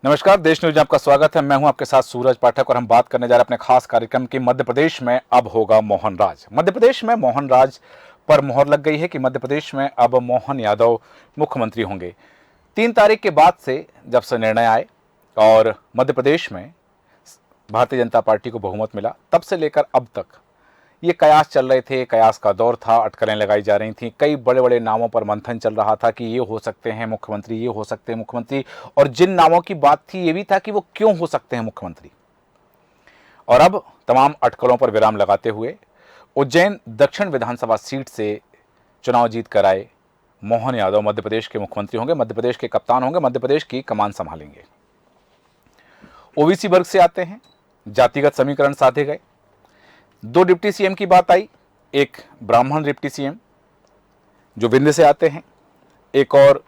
नमस्कार, देश न्यूज में आपका स्वागत है। मैं हूं आपके साथ सूरज पाठक और हम बात करने जा रहे हैं अपने खास कार्यक्रम की। मध्य प्रदेश में अब होगा मोहन राज। मध्य प्रदेश में मोहन राज पर मोहर लग गई है कि मध्य प्रदेश में अब मोहन यादव मुख्यमंत्री होंगे। 3 तारीख के बाद से जब से निर्णय आए और मध्य प्रदेश में भारतीय जनता पार्टी को बहुमत मिला, तब से लेकर अब तक ये कयास चल रहे थे, कयास का दौर था, अटकलें लगाई जा रही थी। कई बड़े बड़े नामों पर मंथन चल रहा था कि ये हो सकते हैं मुख्यमंत्री, ये हो सकते हैं मुख्यमंत्री, और जिन नामों की बात थी ये भी था कि वो क्यों हो सकते हैं मुख्यमंत्री। और अब तमाम अटकलों पर विराम लगाते हुए उज्जैन दक्षिण विधानसभा सीट से चुनाव जीत कर आए मोहन यादव मध्य प्रदेश के मुख्यमंत्री होंगे, मध्य प्रदेश के कप्तान होंगे, मध्य प्रदेश की कमान संभालेंगे। ओबीसी वर्ग से आते हैं, जातिगत समीकरण साधे गए। 2 डिप्टी सीएम की बात आई, एक ब्राह्मण डिप्टी सीएम जो विंध्य से आते हैं, एक और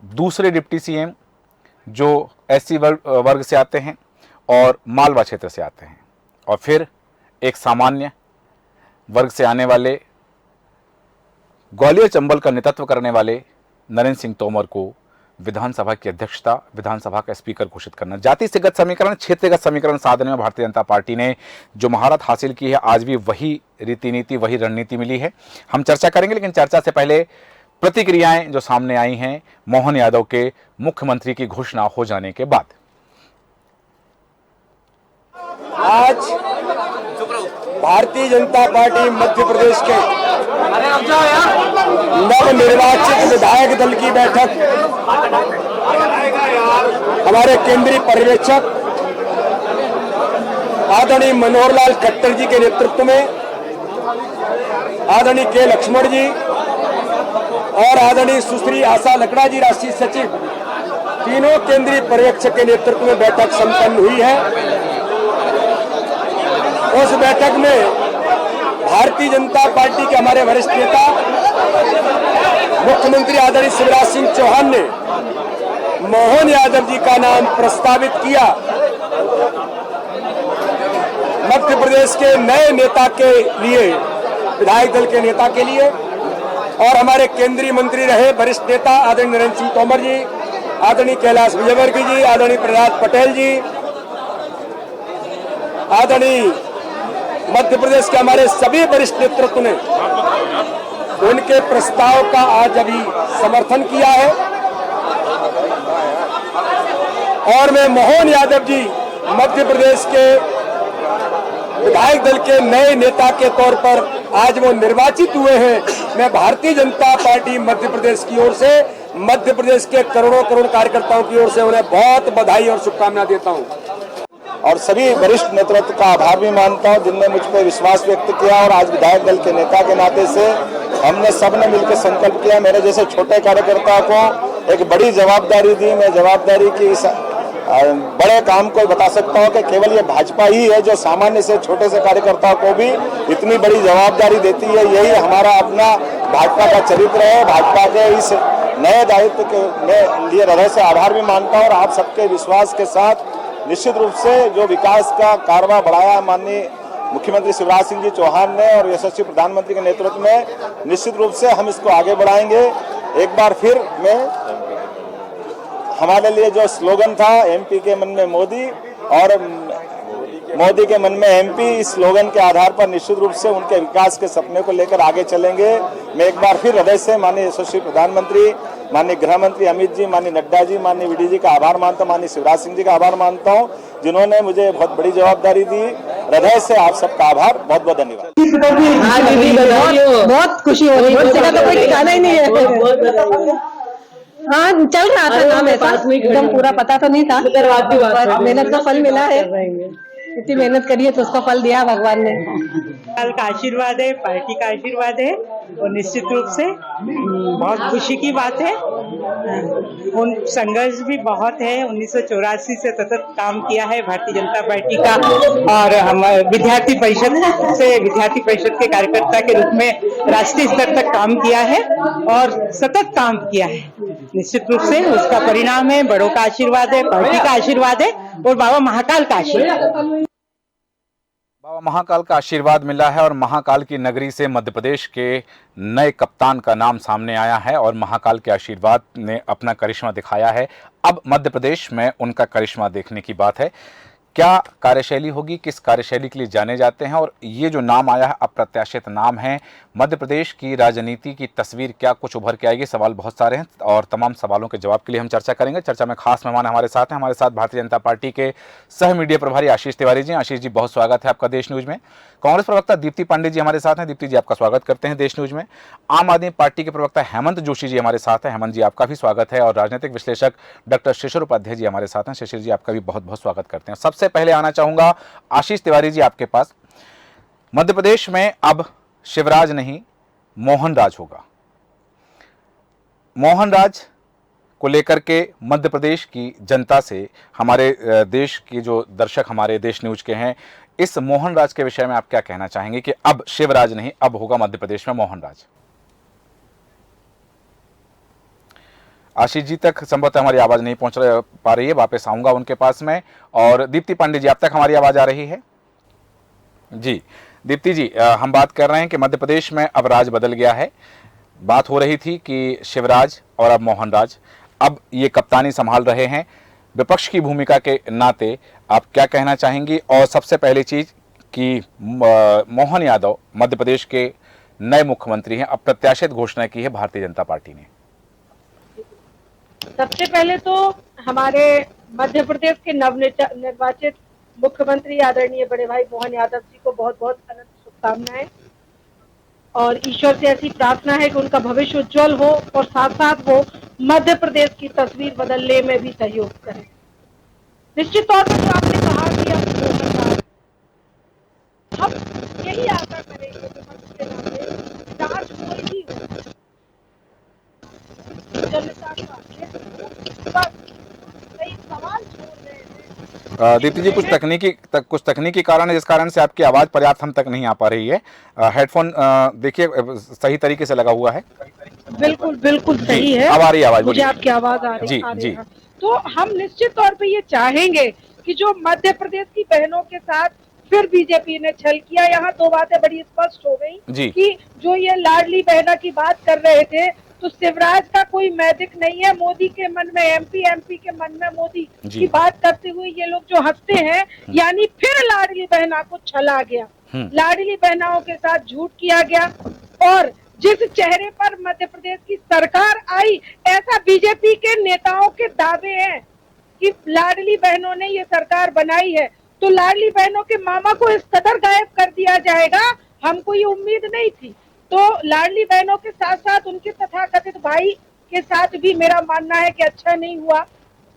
दूसरे डिप्टी सीएम जो एससी वर्ग से आते हैं और मालवा क्षेत्र से आते हैं, और फिर एक सामान्य वर्ग से आने वाले ग्वालियर चंबल का नेतृत्व करने वाले नरेंद्र सिंह तोमर को विधानसभा की अध्यक्षता, विधानसभा का स्पीकर घोषित करना। जाति से गत समीकरण, क्षेत्रगत समीकरण साधने में भारतीय जनता पार्टी ने जो महारत हासिल की है, आज भी वही रीति नीति, वही रणनीति मिली है। हम चर्चा करेंगे, लेकिन चर्चा से पहले प्रतिक्रियाएं जो सामने आई हैं मोहन यादव के मुख्यमंत्री की घोषणा हो जाने के बाद। आज भारतीय जनता पार्टी मध्य प्रदेश के नवनिर्वाचित विधायक दल की बैठक हमारे केंद्रीय पर्यवेक्षक आदरणीय मनोहर लाल खट्टर जी के नेतृत्व में, आदरणीय के लक्ष्मण जी और आदरणीय सुश्री आशा लकड़ा जी राष्ट्रीय सचिव, तीनों केंद्रीय पर्यवेक्षक के नेतृत्व में बैठक संपन्न हुई है। उस बैठक में भारतीय जनता पार्टी के हमारे वरिष्ठ नेता मुख्यमंत्री आदरणीय शिवराज सिंह चौहान ने मोहन यादव जी का नाम प्रस्तावित किया मध्य प्रदेश के नए नेता के लिए, विधायक दल के नेता के लिए। और हमारे केंद्रीय मंत्री रहे वरिष्ठ नेता आदरणीय नरेंद्र सिंह तोमर जी, आदरणीय कैलाश विजयवर्गीय जी, आदरणीय प्रहलाद पटेल जी, आदरणीय मध्य प्रदेश के हमारे सभी वरिष्ठ नेतृत्व ने उनके प्रस्ताव का आज अभी समर्थन किया है। और मैं मोहन यादव जी मध्य प्रदेश के विधायक दल के नए नेता के तौर पर आज वो निर्वाचित हुए हैं। मैं भारतीय जनता पार्टी मध्य प्रदेश की ओर से, मध्य प्रदेश के करोड़ों करोड़ कार्यकर्ताओं की ओर से उन्हें बहुत बधाई और शुभकामनाएं देता हूं। और सभी वरिष्ठ नेतृत्व का आभार भी मानता हूं जिनने मुझ पर विश्वास व्यक्त किया। और आज विधायक दल के नेता के नाते से हमने सबने मिलकर संकल्प किया, मेरे जैसे छोटे कार्यकर्ता को एक बड़ी जवाबदारी दी। मैं जवाबदारी की इस बड़े काम को बता सकता हूं कि केवल ये भाजपा ही है जो सामान्य से छोटे से कार्यकर्ता को भी इतनी बड़ी जवाबदारी देती है। यही हमारा अपना भाजपा का चरित्र है। भाजपा के इस नए दायित्व के लिए हृदय से आभार भी मानता हूं। और आप सबके विश्वास के साथ निश्चित रूप से जो विकास का कारवां बढ़ाया माननीय मुख्यमंत्री शिवराज सिंह जी चौहान ने और यशस्वी प्रधानमंत्री के नेतृत्व में, निश्चित रूप से हम इसको आगे बढ़ाएंगे। एक बार फिर मैं हमारे लिए जो स्लोगन था एमपी के मन में मोदी और मोदी के मन में एमपी, इस स्लोगन के आधार पर निश्चित रूप से उनके विकास के सपने को लेकर आगे चलेंगे। मैं एक बार फिर हृदय से माननीय यशस्वी प्रधानमंत्री, माननीय गृह मंत्री अमित जी, माननीय नड्डा जी, माननीय वीडी जी का आभार मानता हूं, माननीय शिवराज सिंह जी का आभार मानता हूं जिन्होंने मुझे बहुत बड़ी जवाबदारी दी। हृदय से आप सबका आभार, बहुत बहुत धन्यवाद। बहुत खुशी हो रही है, तो कोई ठिकाना ही नहीं है। हाँ, चल रहा था नाम ऐसा, एकदम पूरा पता तो नहीं था, मेहनत का फल मिला है। इतनी मेहनत करी है तो उसका फल दिया भगवान ने। कल का आशीर्वाद है, पार्टी का आशीर्वाद है और निश्चित रूप से बहुत खुशी की बात है। उन संघर्ष भी बहुत है, 1984 से सतत काम किया है भारतीय जनता पार्टी का। और हम विद्यार्थी परिषद के कार्यकर्ता के रूप में राष्ट्रीय स्तर तक काम किया है और सतत काम किया है। निश्चित रूप से उसका परिणाम है, बड़ों का आशीर्वाद है, पार्टी का आशीर्वाद है और बाबा महाकाल का आशीर्वाद। बाबा महाकाल का आशीर्वाद मिला है और महाकाल की नगरी से मध्य प्रदेश के नए कप्तान का नाम सामने आया है और महाकाल के आशीर्वाद ने अपना करिश्मा दिखाया है। अब मध्य प्रदेश में उनका करिश्मा देखने की बात है। क्या कार्यशैली होगी, किस कार्यशैली के लिए जाने जाते हैं और ये जो नाम आया है अप्रत्याशित नाम है, मध्य प्रदेश की राजनीति की तस्वीर क्या कुछ उभर के आएगी। सवाल बहुत सारे हैं और तमाम सवालों के जवाब के लिए हम चर्चा करेंगे। चर्चा में खास मेहमान हमारे साथ हैं, हमारे साथ भारतीय जनता पार्टी के सह मीडिया प्रभारी आशीष तिवारी जी। आशीष जी, बहुत स्वागत है आपका देश न्यूज में। कांग्रेस प्रवक्ता दीप्ति पांडे जी हमारे साथ हैं। दीप्ति जी, आपका स्वागत करते हैं देश न्यूज में। आम आदमी पार्टी के प्रवक्ता हेमंत जोशी जी हमारे साथ हैं। हेमंत जी, आपका भी स्वागत है। और राजनीतिक विश्लेषक डॉक्टर शिशिर उपाध्याय जी हमारे साथ हैं। शिशिर जी, आपका भी बहुत बहुत स्वागत करते हैं। सबसे पहले आना चाहूंगा आशीष तिवारी जी आपके पास। मध्य प्रदेश में अब शिवराज नहीं मोहन राज होगा। मोहन राज को लेकर के मध्य प्रदेश की जनता से, हमारे देश के जो दर्शक हमारे देश न्यूज के हैं, इस मोहन राज के विषय में आप क्या कहना चाहेंगे कि अब शिवराज नहीं, अब होगा मध्य प्रदेश में मोहन राज? आशीष जी तक संभवतः हमारी आवाज नहीं पहुंच पा रही है, वापस आऊंगा उनके पास में। और दीप्ति पांडे जी, आप तक हमारी आवाज आ रही है? जी दीप्ति जी, हम बात कर रहे हैं कि मध्य प्रदेश में अब राज बदल गया है। बात हो रही थी कि शिवराज और अब मोहन राज, अब ये कप्तानी संभाल रहे हैं। विपक्ष की भूमिका के नाते आप क्या कहना चाहेंगी? और सबसे पहली चीज कि मोहन यादव मध्य प्रदेश के नए मुख्यमंत्री हैं, अप्रत्याशित घोषणा की है भारतीय जनता पार्टी ने। सबसे पहले तो हमारे मध्य प्रदेश के नवनिर्वाचित मुख्यमंत्री आदरणीय बड़े भाई मोहन यादव जी को बहुत बहुत अनंत शुभकामनाएं और ईश्वर से ऐसी प्रार्थना है कि उनका भविष्य उज्जवल हो और साथ साथ वो मध्य प्रदेश की तस्वीर बदलने में भी सहयोग करें। निश्चित तौर पर जो आपने कहा कि हम यही आशा करेंगे विपक्ष के नाते राज कोई भी हो, जनता का कई सवाल छोड़ रहे हैं। दीप्ति जी, कुछ तकनीकी कारण है जिस कारण से आपकी आवाज पर्याप्त हम तक नहीं आ पा रही है। हेडफोन देखिए सही तरीके से लगा हुआ है? बिल्कुल बिल्कुल सही है। अब आ रही है आवाज, मुझे आपकी आवाज आ रही है। तो हम निश्चित तौर पे ये चाहेंगे कि जो मध्य प्रदेश की बहनों के साथ फिर बीजेपी ने छल किया, यहाँ दो बातें बड़ी स्पष्ट हो गई कि जो ये लाडली बहना की बात कर रहे थे, तो शिवराज का कोई मैजिक नहीं है। मोदी के मन में एमपी के मन में मोदी की बात करते हुए ये लोग जो हंसते हैं, यानी फिर लाडली बहना को छला गया, लाडली बहनाओं के साथ झूठ किया गया। और जिस चेहरे पर मध्य प्रदेश की सरकार आई, ऐसा बीजेपी के नेताओं के दावे हैं कि लाडली बहनों ने ये सरकार बनाई है, तो लाडली बहनों के मामा को इस कदर गायब कर दिया जाएगा, हमको ये उम्मीद नहीं थी। तो लाडली बहनों के साथ साथ उनके तथाकथित भाई के साथ भी मेरा मानना है कि अच्छा नहीं हुआ।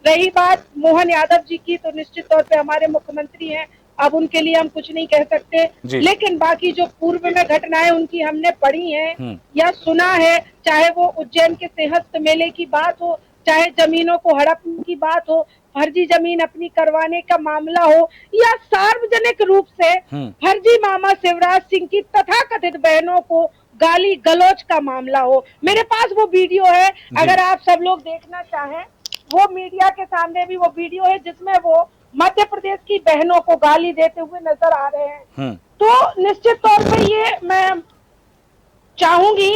रही बात मोहन यादव जी की, तो निश्चित तौर पे हमारे मुख्यमंत्री हैं, अब उनके लिए हम कुछ नहीं कह सकते, लेकिन बाकी जो पूर्व में घटनाएं उनकी हमने पढ़ी हैं या सुना है, चाहे वो उज्जैन के सिंहस्थ मेले की बात हो, चाहे जमीनों को हड़पने की बात हो, फर्जी जमीन अपनी करवाने का मामला हो, या सार्वजनिक रूप से फर्जी मामा शिवराज सिंह की तथाकथित बहनों को गाली गलौज का मामला हो। मेरे पास वो वीडियो है, अगर आप सब लोग देखना चाहें, वो मीडिया के सामने भी वो वीडियो है जिसमें वो मध्य प्रदेश की बहनों को गाली देते हुए नजर आ रहे हैं। तो निश्चित तौर पर ये मैं चाहूंगी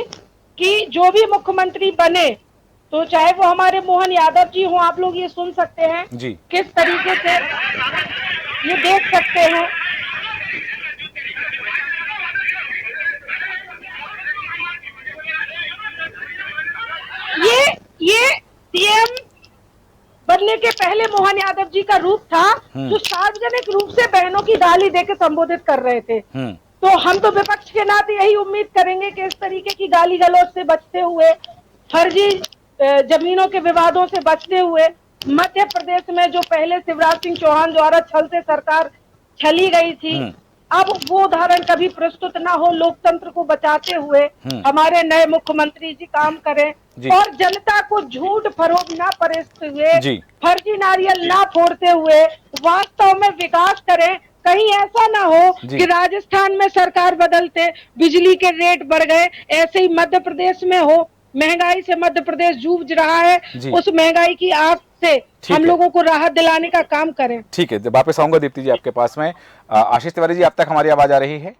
कि जो भी मुख्यमंत्री बने, तो चाहे वो हमारे मोहन यादव जी हों, आप लोग ये सुन सकते हैं किस तरीके से ये देख सकते हैं। ये सीएम बनने के पहले मोहन यादव जी का रूप था, जो सार्वजनिक रूप से बहनों की गाली देकर संबोधित कर रहे थे। तो हम तो विपक्ष के नाते यही उम्मीद करेंगे कि इस तरीके की गाली गलौज से बचते हुए, फर्जी जमीनों के विवादों से बचते हुए, मध्य प्रदेश में जो पहले शिवराज सिंह चौहान द्वारा छल से सरकार छली गई थी, अब वो उदाहरण कभी प्रस्तुत ना हो। लोकतंत्र को बचाते हुए हमारे नए मुख्यमंत्री जी काम करें और जनता को झूठ फरोब ना परसते हुए, फर्जी नारियल ना फोड़ते हुए वास्तव में विकास करें। कहीं ऐसा ना हो कि राजस्थान में सरकार बदलते बिजली के रेट बढ़ गए, ऐसे ही मध्य प्रदेश में हो। महंगाई से मध्य प्रदेश जूझ रहा है, उस महंगाई की आग से हम लोगों को राहत दिलाने का काम करें। ठीक है, वापस आऊंगा दीप्ति जी आपके पास में। आशीष तिवारी जी, अब तक हमारी आवाज आ रही है?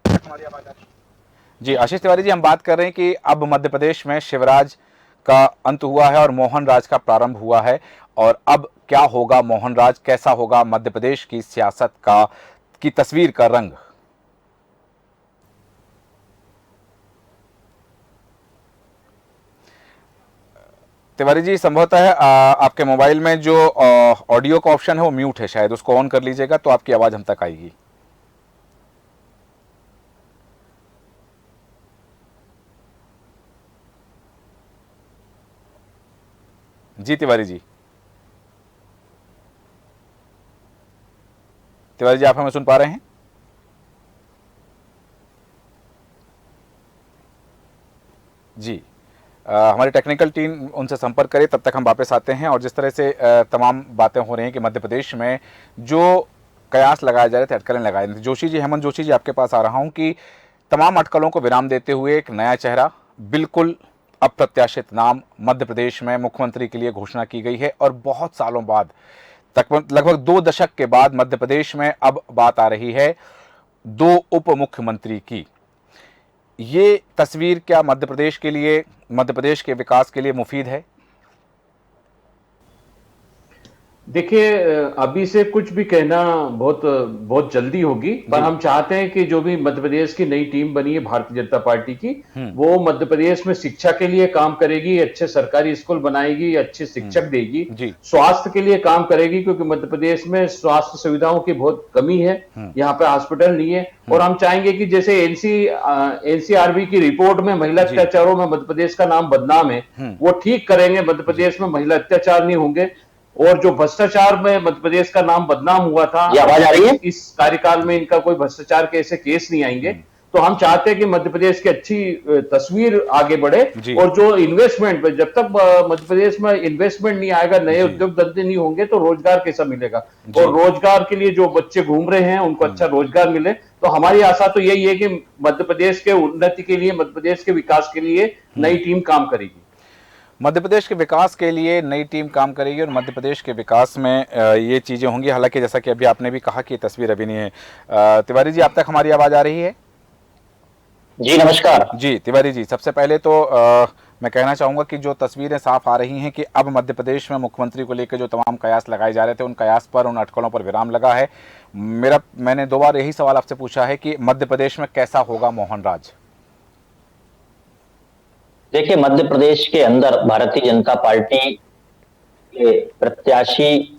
जी आशीष तिवारी जी, हम बात कर रहे हैं कि अब मध्य प्रदेश में शिवराज का अंत हुआ है और मोहन राज का प्रारंभ हुआ है, और अब क्या होगा मोहन राज, कैसा होगा मध्य प्रदेश की सियासत की तस्वीर का रंग? तिवारी जी, संभवतः आपके मोबाइल में जो ऑडियो का ऑप्शन है वो म्यूट है, शायद उसको ऑन कर लीजिएगा तो आपकी आवाज हम तक आएगी। जी तिवारी जी, तिवारी जी, आप हमें सुन पा रहे हैं? जी, हमारी टेक्निकल टीम उनसे संपर्क करे, तब तक हम वापस आते हैं। और जिस तरह से तमाम बातें हो रही हैं कि मध्य प्रदेश में जो कयास लगाए जा रहे थे, अटकलें लगाए थे, जोशी जी, हेमंत जोशी जी, आपके पास आ रहा हूं कि तमाम अटकलों को विराम देते हुए एक नया चेहरा, बिल्कुल अप्रत्याशित नाम मध्य प्रदेश में मुख्यमंत्री के लिए घोषणा की गई है। और बहुत सालों बाद, लगभग 2 दशक के बाद मध्य प्रदेश में अब बात आ रही है 2 उप मुख्यमंत्री की। ये तस्वीर क्या मध्य प्रदेश के लिए, मध्य प्रदेश के विकास के लिए मुफीद है? देखिए, अभी से कुछ भी कहना बहुत जल्दी होगी, पर हम चाहते हैं कि जो भी मध्य प्रदेश की नई टीम बनी है भारतीय जनता पार्टी की, वो मध्य प्रदेश में शिक्षा के लिए काम करेगी, अच्छे सरकारी स्कूल बनाएगी, अच्छे शिक्षक देगी, स्वास्थ्य के लिए काम करेगी, क्योंकि मध्य प्रदेश में स्वास्थ्य सुविधाओं की बहुत कमी है, यहाँ पे हॉस्पिटल नहीं है। और हम चाहेंगे कि जैसे एनसीआरबी की रिपोर्ट में महिला अत्याचारों में मध्य प्रदेश का नाम बदनाम है, वो ठीक करेंगे, मध्य प्रदेश में महिला अत्याचार नहीं होंगे। और जो भ्रष्टाचार में मध्य प्रदेश का नाम बदनाम हुआ था, आवाज आ रही है? इस कार्यकाल में इनका कोई भ्रष्टाचार के ऐसे केस नहीं आएंगे। तो हम चाहते हैं कि मध्य प्रदेश की अच्छी तस्वीर आगे बढ़े, और जो इन्वेस्टमेंट पे, जब तक मध्य प्रदेश में इन्वेस्टमेंट नहीं आएगा, नए उद्योग धंधे नहीं होंगे, तो रोजगार कैसा मिलेगा? और रोजगार के लिए जो बच्चे घूम रहे हैं उनको अच्छा रोजगार मिले। तो हमारी आशा तो यही है कि मध्य प्रदेश के उन्नति के लिए, मध्य प्रदेश के विकास के लिए नई टीम काम करेगी। मध्य प्रदेश के विकास के लिए नई टीम काम करेगी, और मध्य प्रदेश के विकास में ये चीज़ें होंगी। हालांकि जैसा कि अभी आपने भी कहा कि तस्वीर अभी नहीं है। तिवारी जी, आप तक हमारी आवाज़ आ रही है? जी नमस्कार। जी तिवारी जी, सबसे पहले तो मैं कहना चाहूँगा कि जो तस्वीरें साफ आ रही हैं कि अब मध्य प्रदेश में मुख्यमंत्री को लेकर जो तमाम कयास लगाए जा रहे थे, उन कयास पर, उन अटकलों पर विराम लगा है। मैंने 2 बार यही सवाल आपसे पूछा है कि मध्य प्रदेश में कैसा होगा मोहन राज? देखिए, मध्य प्रदेश के अंदर भारतीय जनता पार्टी के प्रत्याशी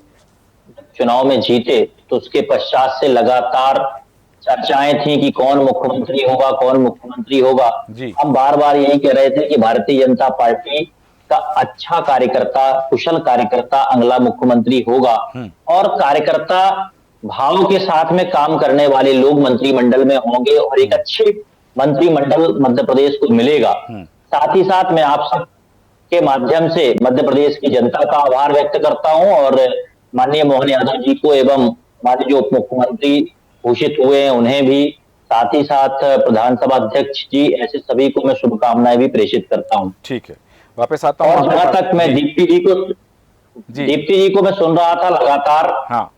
चुनाव में जीते, तो उसके पश्चात से लगातार चर्चाएं थी कि कौन मुख्यमंत्री होगा, कौन मुख्यमंत्री होगा। हम बार बार यही कह रहे थे कि भारतीय जनता पार्टी का अच्छा कार्यकर्ता, कुशल कार्यकर्ता अगला मुख्यमंत्री होगा, और कार्यकर्ता भाव के साथ में काम करने वाले लोग मंत्रिमंडल में होंगे, और एक अच्छे मंत्रिमंडल मध्य प्रदेश को मिलेगा। साथ ही साथ मैं आप सबके माध्यम से मध्य प्रदेश की जनता का आभार व्यक्त करता हूं, और माननीय मोहन यादव जी को एवं माननीय जो उप मुख्यमंत्री घोषित हुए हैं उन्हें भी, साथ ही साथ विधानसभा अध्यक्ष जी, ऐसे सभी को मैं शुभकामनाएं भी प्रेषित करता हूं। ठीक है, वापस आता हूं। और जहां तक मैं दीप्ति जी को मैं सुन रहा था लगातार, हाँ,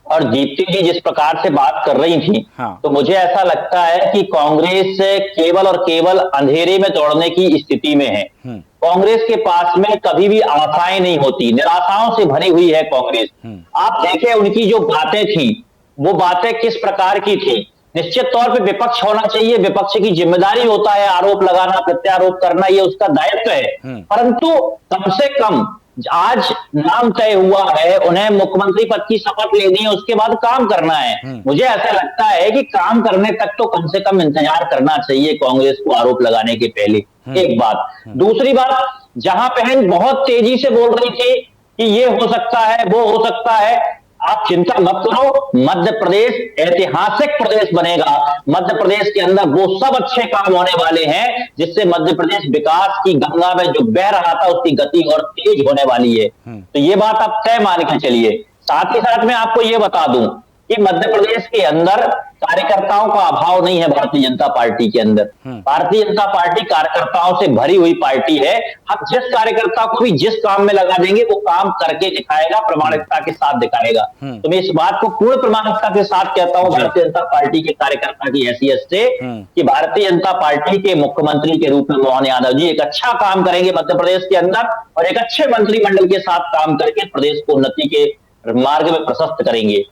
और दीप्ति जी जिस प्रकार से बात कर रही थी, तो मुझे ऐसा लगता है कि कांग्रेस केवल और केवल अंधेरे में दौड़ने की स्थिति में है। कांग्रेस के पास में कभी भी आशाएं नहीं होती, निराशाओं से भरी हुई है कांग्रेस। आप देखें उनकी जो बातें थी, वो बातें किस प्रकार की थी। निश्चित तौर पे विपक्ष होना चाहिए, विपक्ष की जिम्मेदारी होता है आरोप लगाना, प्रत्यारोप करना, ये उसका दायित्व है। परंतु कम से कम आज नाम तय हुआ है, उन्हें मुख्यमंत्री पद की शपथ लेनी है, उसके बाद काम करना है। मुझे ऐसा लगता है कि काम करने तक तो कम से कम इंतजार करना चाहिए कांग्रेस को आरोप लगाने के पहले। एक बात। दूसरी बात, जहां बहन बहुत तेजी से बोल रही थी कि ये हो सकता है, वो हो सकता है, आप चिंता मत करो, मध्य प्रदेश ऐतिहासिक प्रदेश बनेगा। मध्य प्रदेश के अंदर वो सब अच्छे काम होने वाले हैं जिससे मध्य प्रदेश विकास की गंगा में जो बह रहा था उसकी गति और तेज होने वाली है। तो ये बात आप तय मान के चलिए। साथ ही साथ मैं आपको ये बता दूं कि मध्य प्रदेश के अंदर कार्यकर्ताओं का अभाव नहीं है। भारतीय जनता पार्टी के अंदर भारतीय जनता पार्टी कार्यकर्ताओं से भरी हुई पार्टी है। हम जिस कार्यकर्ता को भी जिस काम में लगा देंगे वो काम करके दिखाएगा, प्रामाणिकता के साथ दिखाएगा। तो मैं इस बात को पूर्ण प्रामाणिकता के साथ कहता हूं भारतीय जनता पार्टी के कार्यकर्ता की हैसियत से कि भारतीय जनता पार्टी के मुख्यमंत्री के रूप में मोहन यादव जी एक अच्छा काम करेंगे मध्य प्रदेश के अंदर और एक अच्छे मंत्रिमंडल के साथ काम करके प्रदेश को उन्नति के मार्ग में प्रशस्त करेंगे।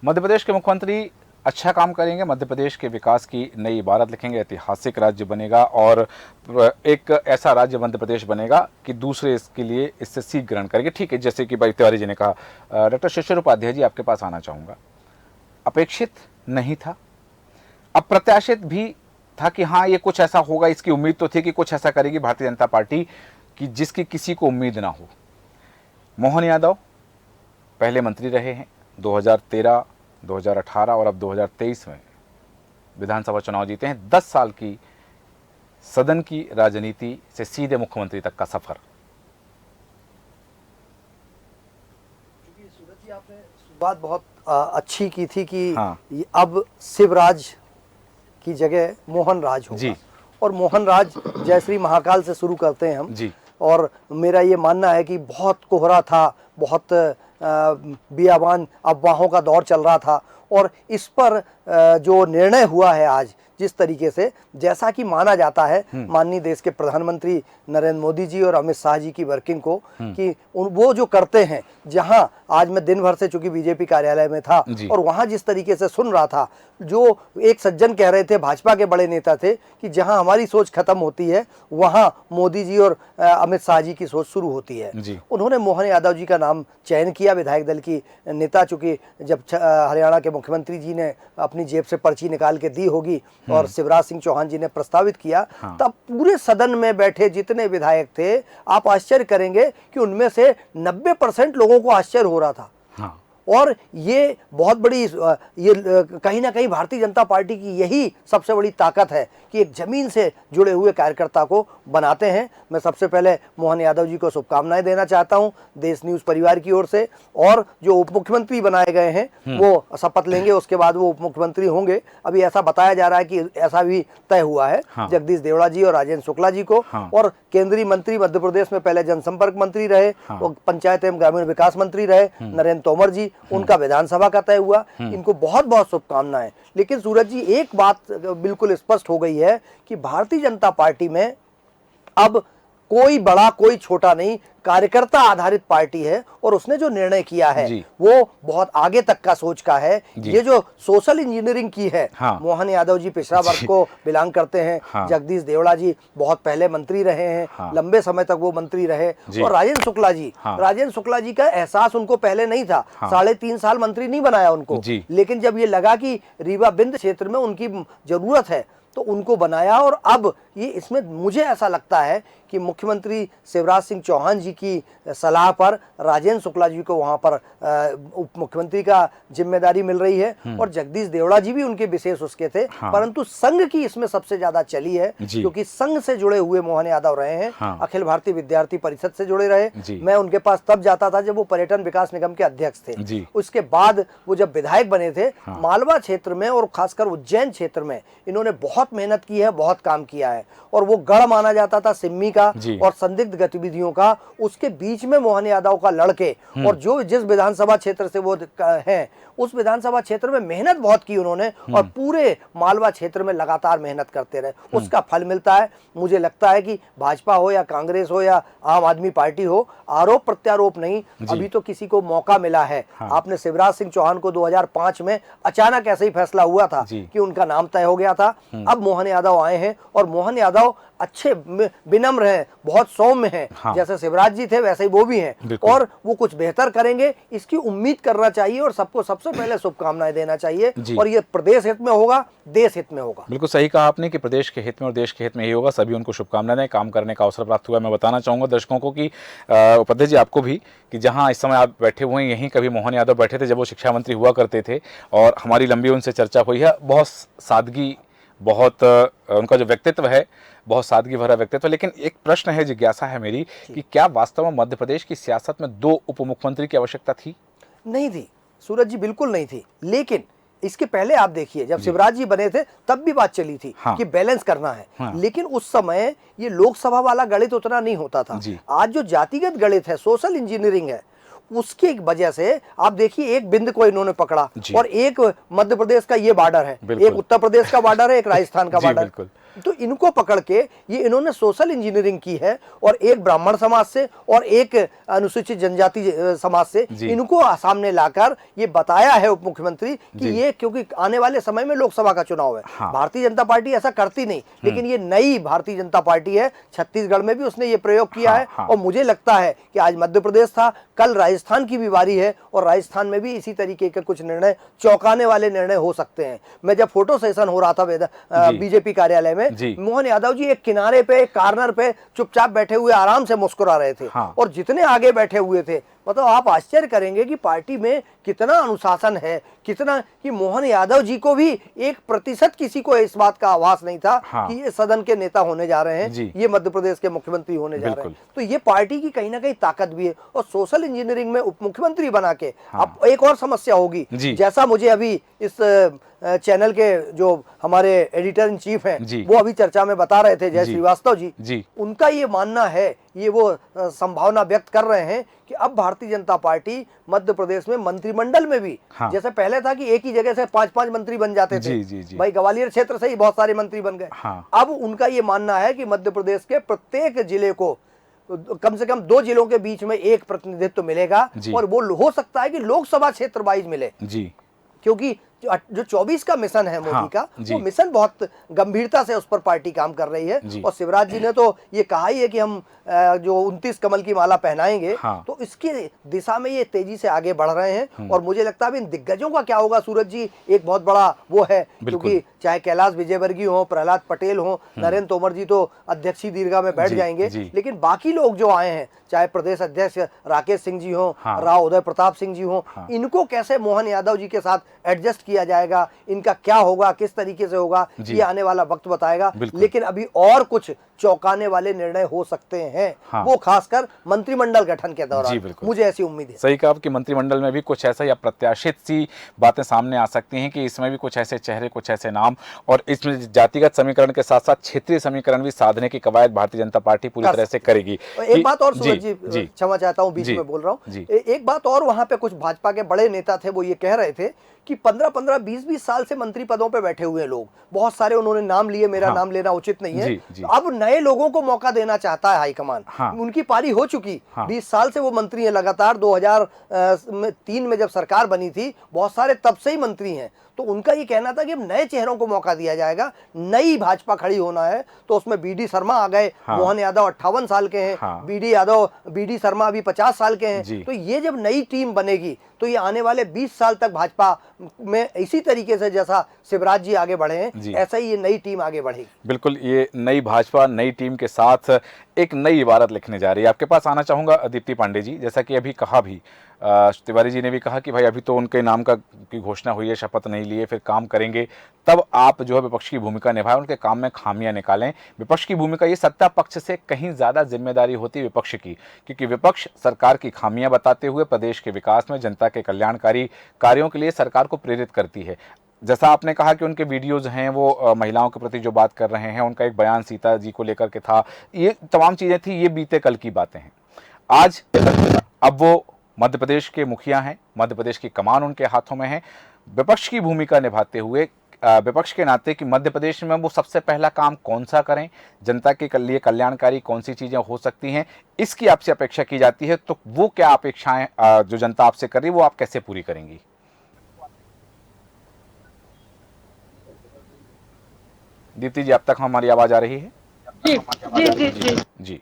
मध्य प्रदेश के मुख्यमंत्री अच्छा काम करेंगे, मध्य प्रदेश के विकास की नई इबारत लिखेंगे, ऐतिहासिक राज्य बनेगा और एक ऐसा राज्य मध्य प्रदेश बनेगा कि दूसरे इसके लिए इससे सीख ग्रहण करेंगे। ठीक है, जैसे कि भाई तिवारी जी ने कहा। डॉक्टर शिशिर उपाध्याय जी, आपके पास आना चाहूँगा। अपेक्षित नहीं था, अप्रत्याशित भी था कि हाँ ये कुछ ऐसा होगा, इसकी उम्मीद तो थी कि कुछ ऐसा करेगी भारतीय जनता पार्टी कि जिसकी किसी को उम्मीद ना हो। मोहन यादव पहले मंत्री रहे हैं, 2013, 2018 और अब 2023 में विधानसभा चुनाव जीते हैं। 10 साल की सदन की राजनीति से सीधे मुख्यमंत्री तक का सफर। सूरज जी, आपने शुरुआत बहुत अच्छी की थी कि हाँ। अब शिवराज की जगह मोहन राज होगा जी। और मोहन राज जय श्री महाकाल से शुरू करते हैं हम जी। और मेरा ये मानना है कि बहुत कोहरा था, बहुत बियाबान अफवाहों का दौर चल रहा था और इस पर जो निर्णय हुआ है आज, जिस तरीके से जैसा कि माना जाता है माननीय देश के प्रधानमंत्री नरेंद्र मोदी जी और अमित शाह जी की वर्किंग को कि वो जो करते हैं, जहां आज मैं दिन भर से चूंकि बीजेपी कार्यालय में था और वहां जिस तरीके से सुन रहा था, जो एक सज्जन कह रहे थे, भाजपा के बड़े नेता थे कि जहां हमारी सोच खत्म होती है वहां मोदी जी और अमित शाह जी की सोच शुरू होती है। उन्होंने मोहन यादव जी का नाम चयन किया, विधायक दल की नेता, चूंकि जब हरियाणा के मुख्यमंत्री जी ने अपनी जेब से पर्ची निकाल के दी होगी और शिवराज सिंह चौहान जी ने प्रस्तावित किया, तब पूरे सदन में बैठे जितने विधायक थे, आप आश्चर्य करेंगे कि उनमें से 90% लोगों को आश्चर्य हो रहा था। और ये बहुत बड़ी, ये कहीं ना कहीं भारतीय जनता पार्टी की यही सबसे बड़ी ताकत है कि एक जमीन से जुड़े हुए कार्यकर्ता को बनाते हैं। मैं सबसे पहले मोहन यादव जी को शुभकामनाएं देना चाहता हूं देश न्यूज़ परिवार की ओर से, और जो उप मुख्यमंत्री बनाए गए हैं वो शपथ लेंगे, उसके बाद वो उप मुख्यमंत्री होंगे। अभी ऐसा बताया जा रहा है कि ऐसा भी तय हुआ है जगदीश देवड़ा जी और राजेंद्र शुक्ला जी को। और केंद्रीय मंत्री मध्य प्रदेश में पहले जनसंपर्क मंत्री रहे और पंचायत एवं ग्रामीण विकास मंत्री रहे नरेंद्र तोमर जी, उनका विधानसभा का तय हुआ। इनको बहुत बहुत शुभकामनाएं। लेकिन सूरज जी, एक बात बिल्कुल स्पष्ट हो गई है कि भारतीय जनता पार्टी में अब कोई बड़ा कोई छोटा नहीं, कार्यकर्ता आधारित पार्टी है और उसने जो निर्णय किया है वो बहुत आगे तक का सोच का है। ये जो सोशल इंजीनियरिंग की है, मोहन यादव जी पिछड़ा वर्ग को बिलोंग करते हैं, जगदीश देवड़ा जी बहुत पहले मंत्री रहे हैं, लंबे समय तक वो मंत्री रहे, और राजेंद्र शुक्ला जी का एहसास उनको पहले नहीं था, 3.5 साल मंत्री नहीं बनाया उनको, लेकिन जब ये लगा कि रीवा बिंद क्षेत्र में उनकी जरूरत है तो उनको बनाया। और अब ये इसमें मुझे ऐसा लगता है कि मुख्यमंत्री शिवराज सिंह चौहान जी की सलाह पर राजेंद्र शुक्ला जी को वहां पर उप मुख्यमंत्री का जिम्मेदारी मिल रही है और जगदीश देवड़ा जी भी उनके विशेष उसके थे। परंतु संघ की इसमें सबसे ज्यादा चली है क्योंकि संघ से जुड़े हुए मोहन यादव रहे हैं, अखिल भारतीय विद्यार्थी परिषद से जुड़े रहे। मैं उनके पास तब जाता था जब वो पर्यटन विकास निगम के अध्यक्ष थे। उसके बाद वो जब विधायक बने थे, मालवा क्षेत्र में और खासकर उज्जैन क्षेत्र में इन्होंने बहुत मेहनत की है, बहुत काम किया है और वो गढ़ माना जाता था सिम्मी का और संदिग्ध गतिविधियों का। उसके बीच में मोहन यादव का लड़के और जो जिस विधानसभा क्षेत्र से वो हैं, उस विधानसभा क्षेत्र में मेहनत बहुत की उन्होंने और पूरे मालवा क्षेत्र में लगातार मेहनत करते रहे। उसका फल मिलता है। मुझे लगता है कि भाजपा हो या कांग्रेस हो या आम आदमी पार्टी हो, आरोप प्रत्यारोप नहीं, अभी तो किसी को मौका मिला है। आपने शिवराज सिंह चौहान को 2005 में अचानक ऐसे ही फैसला हुआ था कि उनका नाम तय हो गया था। अब मोहन यादव आए हैं और मोहन यादव अच्छे विनम्र हैं, बहुत सौम्य हैं, जैसे शिवराज जी थे वैसे ही वो भी हैं और वो कुछ बेहतर करेंगे, इसकी उम्मीद करना चाहिए और सबको सबसे पहले शुभकामनाएं देना चाहिए। और ये प्रदेश हित में होगा, देश हित में होगा। बिल्कुल सही कहा आपने कि प्रदेश के हित में और देश के हित में ही होगा। सभी उनको शुभकामनाएं, काम करने का अवसर प्राप्त हुआ। मैं बताना चाहूँगा दर्शकों को कि उपाध्याय जी आपको भी कि जहाँ इस समय आप बैठे हुए हैं, यहीं कभी मोहन यादव बैठे थे जब वो शिक्षा मंत्री हुआ करते थे और हमारी लंबी उनसे चर्चा हुई है। बहुत सादगी, बहुत उनका जो व्यक्तित्व है बहुत सादगी भरा व्यक्तित्व। लेकिन एक प्रश्न है, जिज्ञासा है मेरी कि क्या वास्तव में मध्य प्रदेश की सियासत में 2 उप मुख्यमंत्री की आवश्यकता थी? नहीं थी। सूरज जी बिल्कुल नहीं थी, लेकिन इसके पहले आप देखिए जब शिवराज जी बने थे तब भी बात चली थी कि बैलेंस करना है, लेकिन उस समय ये लोकसभा वाला गणित उतना नहीं होता था। आज जो जातिगत गणित है, सोशल इंजीनियरिंग है, उसकी वजह से आप देखिए एक बिंदु को इन्होंने पकड़ा और एक मध्य प्रदेश का ये बॉर्डर है, एक उत्तर प्रदेश का बॉर्डर है, एक राजस्थान का बॉर्डर, तो इनको पकड़ के ये इन्होंने सोशल इंजीनियरिंग की है और एक ब्राह्मण समाज से और एक अनुसूचित जनजाति समाज से इनको सामने लाकर ये बताया है उप मुख्यमंत्री कि ये क्योंकि आने वाले समय में लोकसभा का चुनाव है। भारतीय जनता पार्टी ऐसा करती नहीं, लेकिन ये नई भारतीय जनता पार्टी है, छत्तीसगढ़ में भी उसने ये प्रयोग किया है और मुझे लगता है कि आज मध्य प्रदेश था, कल राजस्थान की भी बारी है और राजस्थान में भी इसी तरीके के कुछ निर्णय, चौंकाने वाले निर्णय हो सकते हैं। मैं जब फोटो सेशन हो रहा था बीजेपी कार्यालय में, मोहन यादव जी एक किनारे पे, एक कॉर्नर पे चुपचाप बैठे हुए आराम से मुस्कुरा रहे थे और जितने आगे बैठे हुए थे, मतलब आप आश्चर्य करेंगे कि पार्टी में कितना अनुशासन है, कितना कि मोहन यादव जी को भी 1% किसी को इस बात का आभास नहीं था कि ये सदन के नेता होने जा रहे हैं, ये मध्य प्रदेश के मुख्यमंत्री होने जा रहे हैं। तो ये पार्टी की कहीं ना कहीं ताकत भी है और सोशल इंजीनियरिंग में उप मुख्यमंत्री बना के अब एक और समस्या होगी, जैसा मुझे अभी इस चैनल के जो हमारे एडिटर इन चीफ हैं वो अभी चर्चा में बता रहे थे, जय श्रीवास्तव जी, उनका ये मानना है, ये वो संभावना व्यक्त कर रहे हैं कि अब भारतीय जनता पार्टी मध्य प्रदेश में मंत्रिमंडल में भी जैसे पहले था कि एक ही जगह से 5-5 मंत्री बन जाते थे, भाई ग्वालियर क्षेत्र से ही बहुत सारे मंत्री बन गए। अब उनका ये मानना है कि मध्य प्रदेश के प्रत्येक जिले को कम से कम 2 जिलों के बीच में एक प्रतिनिधित्व मिलेगा और वो हो सकता है कि लोकसभा क्षेत्र वाइज मिले, क्योंकि जो 24 का मिशन है मोदी का, वो मिशन बहुत गंभीरता से उस पर पार्टी काम कर रही है और शिवराज जी ने तो ये कहा ही है कि हम जो 29 कमल की माला पहनाएंगे, तो इसकी दिशा में ये तेजी से आगे बढ़ रहे हैं और मुझे लगता है इन दिग्गजों का क्या होगा सूरज जी, एक बहुत बड़ा वो है, क्योंकि चाहे कैलाश विजयवर्गीय हो, प्रहलाद पटेल हो, नरेंद्र तोमर जी तो अध्यक्षीय दीर्घा में बैठ जाएंगे, लेकिन बाकी लोग जो आए हैं, चाहे प्रदेश अध्यक्ष राकेश सिंह जी हो, राव उदय प्रताप सिंह जी हो, इनको कैसे मोहन यादव जी के साथ एडजस्ट किया जाएगा, इनका क्या होगा, किस तरीके से होगा, ये आने वाला वक्त बताएगा। लेकिन अभी और कुछ चौंकाने वाले निर्णय हो सकते हैं, वो खासकर मंत्रिमंडल गठन के दौरान, मुझे ऐसी उम्मीद है। सही कहा कि मंत्रिमंडल में भी कुछ ऐसा या प्रत्याशित सी बातें सामने आ सकती हैं कि इसमें भी कुछ ऐसे चेहरे, कुछ ऐसे नाम, और इसमें जातिगत समीकरण के साथ साथ क्षेत्रीय समीकरण भी साधने की कवायद भारतीय जनता पार्टी पूरी तरह से करेगी। एक बात और सूरज जी, क्षमा चाहता हूँ बीच में बोल रहा हूँ, एक बात और, वहां पे कुछ भाजपा के बड़े नेता थे, वो ये कह रहे थे कि 15-15, 20-20 साल से मंत्री पदों पे बैठे हुए लोग, बहुत सारे उन्होंने नाम लिए, मेरा नाम लेना उचित नहीं है, अब नए लोगों को मौका देना चाहता है हाईकमान। उनकी पारी हो चुकी, 20 साल से वो मंत्री हैं लगातार, 2003 में जब सरकार बनी थी, बहुत सारे तब से ही मंत्री हैं, तो उनका ये कहना था कि अब नए चेहरों को मौका दिया जाएगा, नई भाजपा खड़ी होना है। तो उसमें बीडी शर्मा आ गए, मोहन यादव 58 साल के हैं, बीडी शर्मा अभी 50 साल के हैं, तो ये जब नई टीम बनेगी तो ये आने वाले 20 साल तक भाजपा में इसी तरीके से जैसा शिवराज जी आगे बढ़े हैं, ऐसा ही ये नई टीम आगे बढ़ेगी। बिल्कुल, ये नई भाजपा नई टीम के साथ एक नई इबारत लिखने जा रही है। आपके पास आना चाहूंगा दीप्ति पांडे जी, जैसा कि अभी कहा भी, तिवारी जी ने भी कहा कि भाई अभी तो उनके नाम की घोषणा हुई है, शपथ नहीं लिए, फिर काम करेंगे, तब आप जो है विपक्ष की भूमिका निभाएं, उनके काम में खामियां निकालें। विपक्ष की भूमिका ये सत्ता पक्ष से कहीं ज्यादा जिम्मेदारी होती है विपक्ष की, क्योंकि विपक्ष सरकार की खामियां बताते हुए प्रदेश के विकास में, जनता के कल्याणकारी कार्यों के लिए सरकार को प्रेरित करती है। जैसा आपने कहा कि उनके वीडियोज हैं वो महिलाओं के प्रति जो बात कर रहे हैं, उनका एक बयान सीता जी को लेकर के था, ये तमाम चीजें थी, ये बीते कल की बातें हैं। आज अब वो मध्य प्रदेश के मुखिया हैं, मध्य प्रदेश की कमान उनके हाथों में है, विपक्ष की भूमिका निभाते हुए विपक्ष के नाते कि मध्य प्रदेश में वो सबसे पहला काम कौन सा करें, जनता के लिए कल्याणकारी कौन सी चीजें हो सकती हैं, इसकी आपसे अपेक्षा की जाती है। तो वो क्या अपेक्षाएं जो जनता आपसे कर रही है वो आप कैसे पूरी करेंगी? दीप्ति जी, अब तक हमारी आवाज आ रही है? जी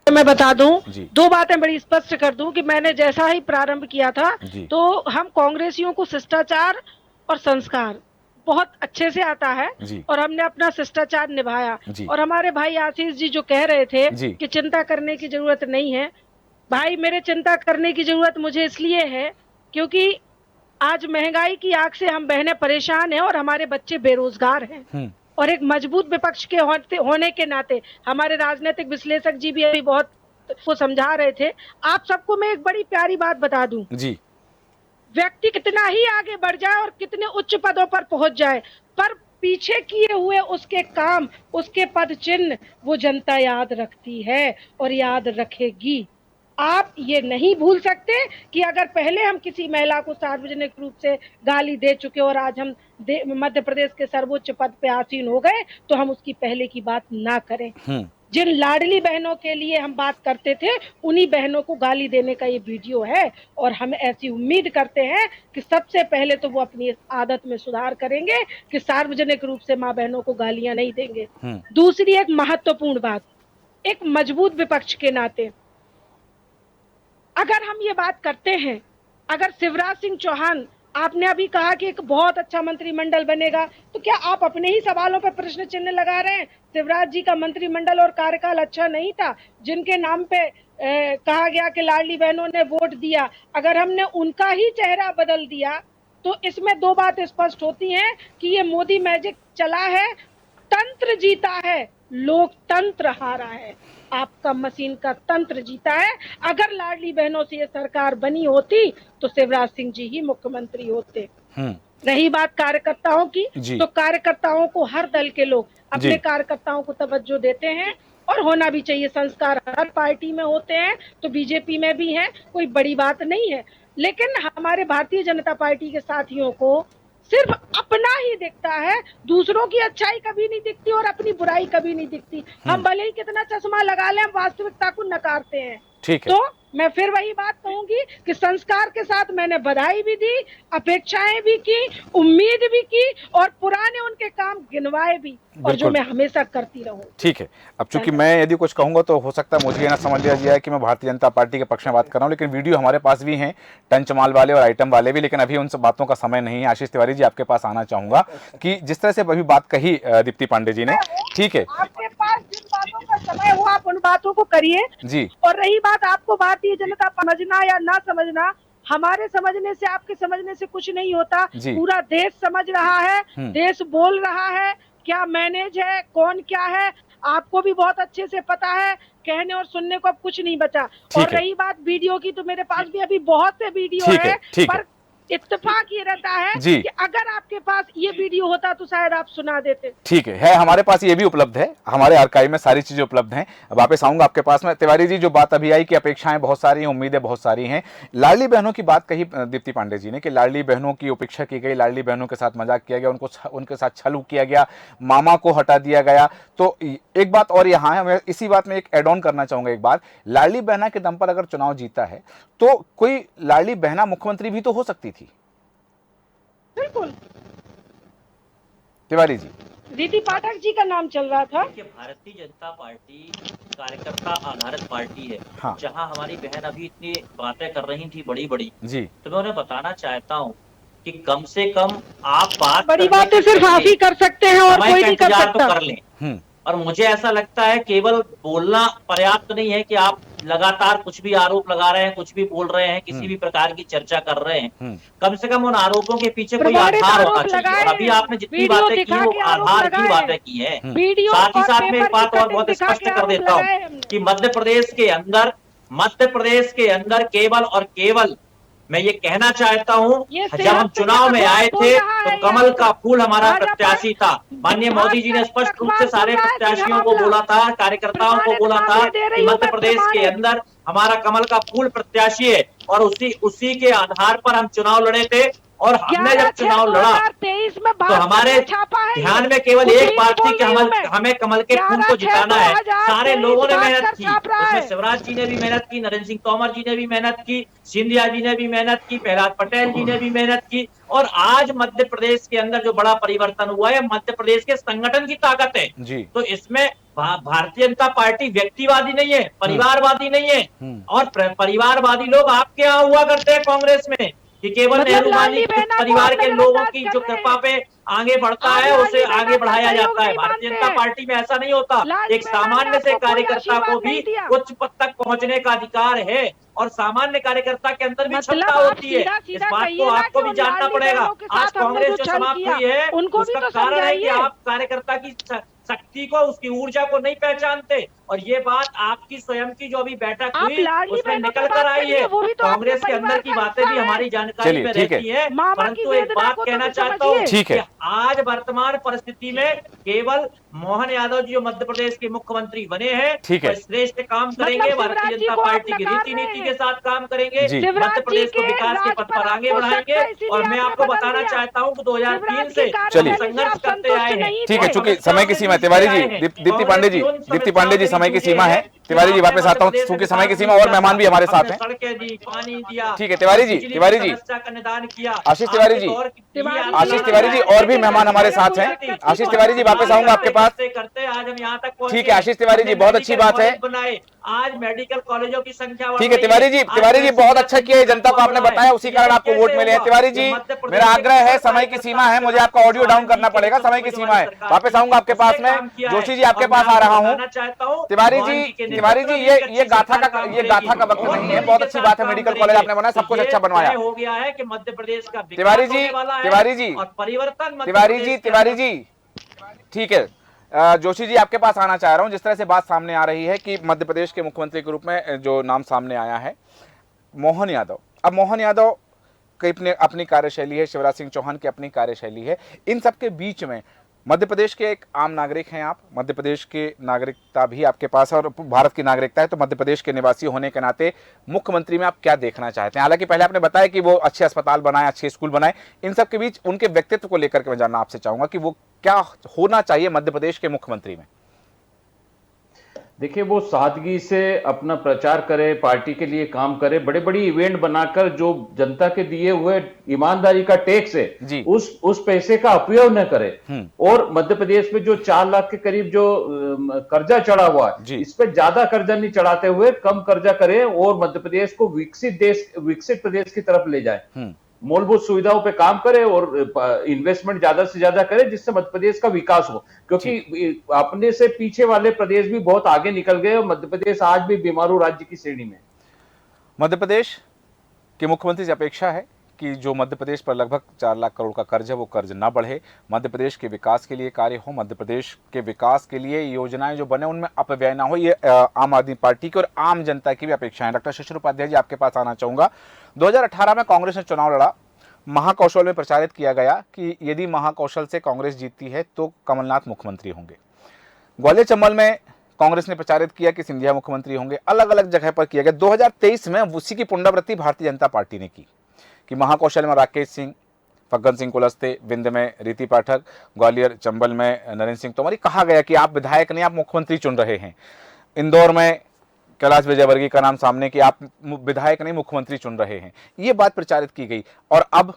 मैं बता दूं, 2 बातें बड़ी स्पष्ट कर दूं कि मैंने जैसा ही प्रारंभ किया था, तो हम कांग्रेसियों को शिष्टाचार और संस्कार बहुत अच्छे से आता है और हमने अपना शिष्टाचार निभाया। और हमारे भाई आशीष जी जो कह रहे थे कि चिंता करने की जरूरत नहीं है, भाई मेरे चिंता करने की जरूरत मुझे इसलिए है क्योंकि आज महंगाई की आग से हम बहनें परेशान हैं और हमारे बच्चे बेरोजगार हैं। और एक मजबूत विपक्ष के होने के नाते हमारे राजनीतिक विश्लेषक जी भी अभी बहुत वो समझा रहे थे। आप सबको मैं एक बड़ी प्यारी बात बता दूं जी, व्यक्ति कितना ही आगे बढ़ जाए और कितने उच्च पदों पर पहुंच जाए, पर पीछे किए हुए उसके काम, उसके पद चिन्ह वो जनता याद रखती है और याद रखेगी। आप ये नहीं भूल सकते कि अगर पहले हम किसी महिला को सार्वजनिक रूप से गाली दे चुके और आज हम मध्य प्रदेश के सर्वोच्च पद पे आसीन हो गए तो हम उसकी पहले की बात ना करें। जिन लाडली बहनों के लिए हम बात करते थे उन्हीं बहनों को गाली देने का ये वीडियो है और हम ऐसी उम्मीद करते हैं कि सबसे पहले तो वो अपनी आदत में सुधार करेंगे कि सार्वजनिक रूप से माँ बहनों को गालियां नहीं देंगे। दूसरी एक महत्वपूर्ण बात, एक मजबूत विपक्ष के नाते अगर हम ये बात करते हैं, अगर शिवराज सिंह चौहान, आपने अभी कहा कि एक बहुत अच्छा मंत्रिमंडल बनेगा, तो क्या आप अपने ही सवालों पर प्रश्न चिन्ह लगा रहे हैं? शिवराज जी का मंत्रिमंडल और कार्यकाल अच्छा नहीं था, जिनके नाम पे कहा गया कि लाडली बहनों ने वोट दिया, अगर हमने उनका ही चेहरा बदल दिया तो इसमें दो बात स्पष्ट होती हैं कि ये मोदी मैजिक चला है, तंत्र जीता है, लोकतंत्र हारा है। आपका मशीन का तंत्र जीता है। अगर लाडली बहनों से ये सरकार बनी होती तो शिवराज सिंह जी ही मुख्यमंत्री होते। रही बात कार्यकर्ताओं की, तो कार्यकर्ताओं को हर दल के लोग अपने कार्यकर्ताओं को तवज्जो देते हैं और होना भी चाहिए। संस्कार हर पार्टी में होते हैं, तो बीजेपी में भी है, कोई बड़ी बात नहीं है। लेकिन हमारे भारतीय जनता पार्टी के साथियों को सिर्फ अपना ही दिखता है, दूसरों की अच्छाई कभी नहीं दिखती और अपनी बुराई कभी नहीं दिखती। हम भले ही कितना चश्मा लगा लें, हम वास्तविकता को नकारते हैं। ठीक है। तो मैं फिर वही बात कहूंगी कि संस्कार के साथ मैंने बधाई भी दी, अपेक्षाएं भी की, उम्मीद भी की और पुराने उनके काम गिनवाए भी, और जो मैं हमेशा करती रहूं। ठीक है। अब चूंकि मैं यदि कुछ कहूंगा तो हो सकता है मुझे ये ना समझ लिया जाए कि मैं भारतीय जनता पार्टी के पक्ष में बात कर रहा हूं, लेकिन वीडियो हमारे पास भी हैं, टंचमाल वाले और आइटम वाले भी, लेकिन अभी उन सब बातों का समय नहीं है। आशीष तिवारी जी, आपके पास आना चाहूंगा कि जिस तरह से अभी बात कही दीप्ति पांडे जी ने, ठीक है, आपके पास जिन बातों का समय हुआ आप उन बातों को करिए जी। और रही बात आपको भारतीय जनता समझना या ना समझना, हमारे समझने से आपके समझने से कुछ नहीं होता। पूरा देश समझ रहा है, देश बोल रहा है, क्या मैनेज है, कौन क्या है, आपको भी बहुत अच्छे से पता है। कहने और सुनने को अब कुछ नहीं बचा। और रही बात वीडियो की, तो मेरे पास भी अभी बहुत से वीडियो है, पर इत्तेफाक ये रहता है कि अगर आपके पास ये वीडियो होता तो शायद आप सुना देते। ठीक है, हमारे पास ये भी उपलब्ध है, हमारे आर्काइव में सारी चीजें उपलब्ध हैं। वापस आऊंगा आपके पास में। तिवारी जी, जो बात अभी आई कि अपेक्षाएं बहुत सारी हैं, उम्मीदें बहुत सारी हैं, लाडली बहनों की बात कही दीप्ति पांडे जी ने कि लाडली बहनों की उपेक्षा की गई, लाडली बहनों के साथ मजाक किया गया, उनके साथ छल किया गया, मामा को हटा दिया गया। तो एक बात और यहाँ है, मैं इसी बात में एक एड ऑन करना चाहूंगा। एक बात, लाडली बहना के दम पर अगर चुनाव जीता है तो कोई लाडली बहना मुख्यमंत्री भी तो हो सकती थी। बिल्कुल। तिवारी जी, दीदी पाठक जी का नाम चल रहा था कि भारतीय जनता पार्टी कार्यकर्ता आधारित पार्टी है। हाँ। जहां हमारी बहन अभी इतनी बातें कर रही थी बड़ी बड़ी जी, तो मैं उन्हें बताना चाहता हूं कि कम से कम आप बात बड़ी बातें सिर्फ आप ही कर सकते हैं और कोई नहीं कर सकता। तो कर लें। और मुझे ऐसा लगता है केवल बोलना पर्याप्त नहीं है कि आप लगातार कुछ भी आरोप लगा रहे हैं, कुछ भी बोल रहे हैं, किसी भी प्रकार की चर्चा कर रहे हैं। कम से कम उन आरोपों के पीछे कोई आधार होना चाहिए। और अभी आपने जितनी बातें की वो आधार की बातें की है। साथ ही साथ में एक बात और बहुत स्पष्ट कर देता हूँ कि मध्य प्रदेश के अंदर केवल और केवल मैं ये कहना चाहता हूँ, जब हम चुनाव में आए थे तो कमल का फूल हमारा प्रत्याशी था। माननीय मोदी जी ने स्पष्ट रूप से सारे प्रत्याशियों को बोला था, कार्यकर्ताओं को बोला था कि मध्य प्रदेश के अंदर हमारा कमल का फूल प्रत्याशी है, और उसी के आधार पर हम चुनाव लड़े थे। और हमने जब चुनाव लड़ा तो हमारे ध्यान में केवल एक बात थी कि हमें कमल के फूल को जिताना है। सारे लोगों ने मेहनत की, उसमें शिवराज जी ने भी मेहनत की, नरेंद्र सिंह तोमर जी ने भी मेहनत की, सिंधिया जी ने भी मेहनत की, प्रहलाद पटेल जी ने भी मेहनत की। और आज मध्य प्रदेश के अंदर जो बड़ा परिवर्तन हुआ है, मध्य प्रदेश के संगठन की ताकत है। तो इसमें भारतीय जनता पार्टी व्यक्तिवादी नहीं है, परिवारवादी नहीं है। और परिवारवादी लोग आपके यहाँ हुआ करते हैं कांग्रेस में कि केवल नेहरूवादी परिवार के लोगों की जो कृपा पे आगे बढ़ता है उसे आगे बढ़ाया जाता है। भारतीय जनता पार्टी में ऐसा नहीं होता। एक सामान्य से कार्यकर्ता को भी उच्च पद तक पहुंचने का अधिकार है, और सामान्य कार्यकर्ता के अंदर भी क्षमता होती है। इस बात को आपको भी जानना पड़ेगा। आज कांग्रेस जो समाप्त हुई है उसका कारण है कि आप कार्यकर्ता की शक्ति को, उसकी ऊर्जा को नहीं पहचानते। और ये बात आपकी स्वयं की जो अभी बैठक आप हुई लाडली उसमें बहनों निकल पर कर बात आई करिए, है। वो भी तो कांग्रेस आपके के अंदर परिवार की का बातें भी हिस्सा है। हमारी जानकारी चलिए, में ठीक है। रहती है, मामा की परंतु एक वेदना बात को तो कहना कुछ चाहता हूँ समझिए। ठीक है। कि आज वर्तमान परिस्थिति में केवल मोहन यादव जी जो मध्य प्रदेश के मुख्यमंत्री बने हैं, ठीक है। वो श्रेष्ठ काम मतलब करेंगे, शिवराज भारतीय जी जनता को आप पार्टी की नकार रीति रहे नीति हैं। के साथ काम करेंगे, जी। मध्य शिवराज जी प्रदेश को के विकास के राज पथ पर पर आगे आपको शक बढ़ाएंगे। था, इसीलिए और मैं आपने आपको बदल बताना दिया। चाहता हूँ कि 2003 शिवराज से की हम चलिए। कार्यशैली से संघर्ष आप करते संतुष्ट आए हैं। नहीं ठीक है, थे। चूंकि समय की सीमा है, तिवारी जी, दीप्ति पांडे जी, दीप्ति पांडे जी, समय की सीमा है। तिवारी जी वापस आता हूँ, चूंकि समय की सीमा, और मेहमान भी हमारे साथ हैं। सड़कें दी, पानी दिया, ठीक है, तिवारी जी, तिवारी जी, समस्या का निदान किया। आशीष तिवारी जी, आशीष तिवारी जी, और भी मेहमान हमारे साथ हैं। आशीष तिवारी जी, वापस आऊंगा आपके पास। करते आज हम यहाँ तक पहुंचे। ठीक है आशीष तिवारी जी, बहुत अच्छी बात है। बनाए, आज मेडिकल कॉलेजों की संख्या बढ़ ठीक है रही तिवारी जी, तिवारी जी, बहुत अच्छा किया, जनता को आपने बताया, उसी कारण आपको वोट मिले हैं। तिवारी जी, मेरा आग्रह है, समय की सीमा है, मुझे आपका ऑडियो डाउन करना पड़ेगा, समय की सीमा है। वापस आऊंगा आपके पास में। जोशी जी, आपके पास आ रहा हूँ। तिवारी जी, ये गाथा का वक्त नहीं है। बहुत अच्छी बात है, मेडिकल कॉलेज आपने बनाया, सब कुछ अच्छा बनवाया। हो गया है कि मध्य प्रदेश का तिवारी जी, तिवारी जी, और परिवर्तन तिवारी जी, ठीक है। जोशी जी, आपके पास आना चाह रहा हूं। जिस तरह से बात सामने आ रही है कि मध्य प्रदेश के मुख्यमंत्री के रूप में जो नाम सामने आया है मोहन यादव, अब मोहन यादव की अपनी कार्यशैली है, शिवराज सिंह चौहान की अपनी कार्यशैली है। इन सब के बीच में मध्य प्रदेश के एक आम नागरिक हैं आप, मध्य प्रदेश की नागरिकता भी आपके पास है और भारत की नागरिकता है, तो मध्य प्रदेश के निवासी होने के नाते मुख्यमंत्री में आप क्या देखना चाहते हैं? हालांकि पहले आपने बताया कि वो अच्छे अस्पताल बनाए, अच्छे स्कूल बनाए, इन सब के बीच उनके व्यक्तित्व को लेकर के मैं जानना आपसे चाहूंगा कि वो क्या होना चाहिए मध्य प्रदेश के मुख्यमंत्री में। देखिए, वो सादगी से अपना प्रचार करे, पार्टी के लिए काम करे, बड़े बड़ी इवेंट बनाकर जो जनता के दिए हुए ईमानदारी का टैक्स है उस पैसे का अपयोग न करे। और मध्य प्रदेश में जो 4 लाख के करीब जो कर्जा चढ़ा हुआ है, इस पे ज्यादा कर्जा नहीं चढ़ाते हुए कम कर्जा करे और मध्य प्रदेश को विकसित प्रदेश की तरफ ले जाए। मूलभूत सुविधाओं पे काम करे और इन्वेस्टमेंट ज्यादा से ज्यादा करे, जिससे मध्य प्रदेश का विकास हो। क्योंकि अपने से पीछे वाले प्रदेश भी बहुत आगे निकल गए और मध्य प्रदेश आज भी बीमारू राज्य की श्रेणी में। मध्य प्रदेश के मुख्यमंत्री से अपेक्षा है कि जो मध्य प्रदेश पर लगभग 4 लाख करोड़ का कर्ज है वो कर्ज ना बढ़े, मध्य प्रदेश के विकास के लिए कार्य हो, मध्य प्रदेश के विकास के लिए योजनाएं जो बने उनमें अपव्यय ना हो। ये आम आदमी पार्टी की और आम जनता की भी अपेक्षा है। डॉक्टर शिशिर उपाध्याय जी, आपके पास आना चाहूंगा। 2018 में कांग्रेस ने चुनाव लड़ा, महाकौशल में प्रचारित किया गया कि यदि महाकौशल से कांग्रेस जीतती है तो कमलनाथ मुख्यमंत्री होंगे। ग्वालियर चंबल में कांग्रेस ने प्रचारित किया कि सिंधिया मुख्यमंत्री होंगे, अलग अलग जगह पर किया गया। 2023 में उसी की पुनरावृत्ति भारतीय जनता पार्टी ने की कि महाकौशल में राकेश सिंह, फग्गन सिंह कुलस्ते, विंध्य में रीति पाठक, ग्वालियर चंबल में नरेंद्र सिंह तोमर। कहा गया कि आप विधायक नहीं, आप मुख्यमंत्री चुन रहे हैं। इंदौर में कैलाश विजयवर्गीय का नाम सामने कि आप विधायक नहीं मुख्यमंत्री चुन रहे हैं, ये बात प्रचारित की गई। और अब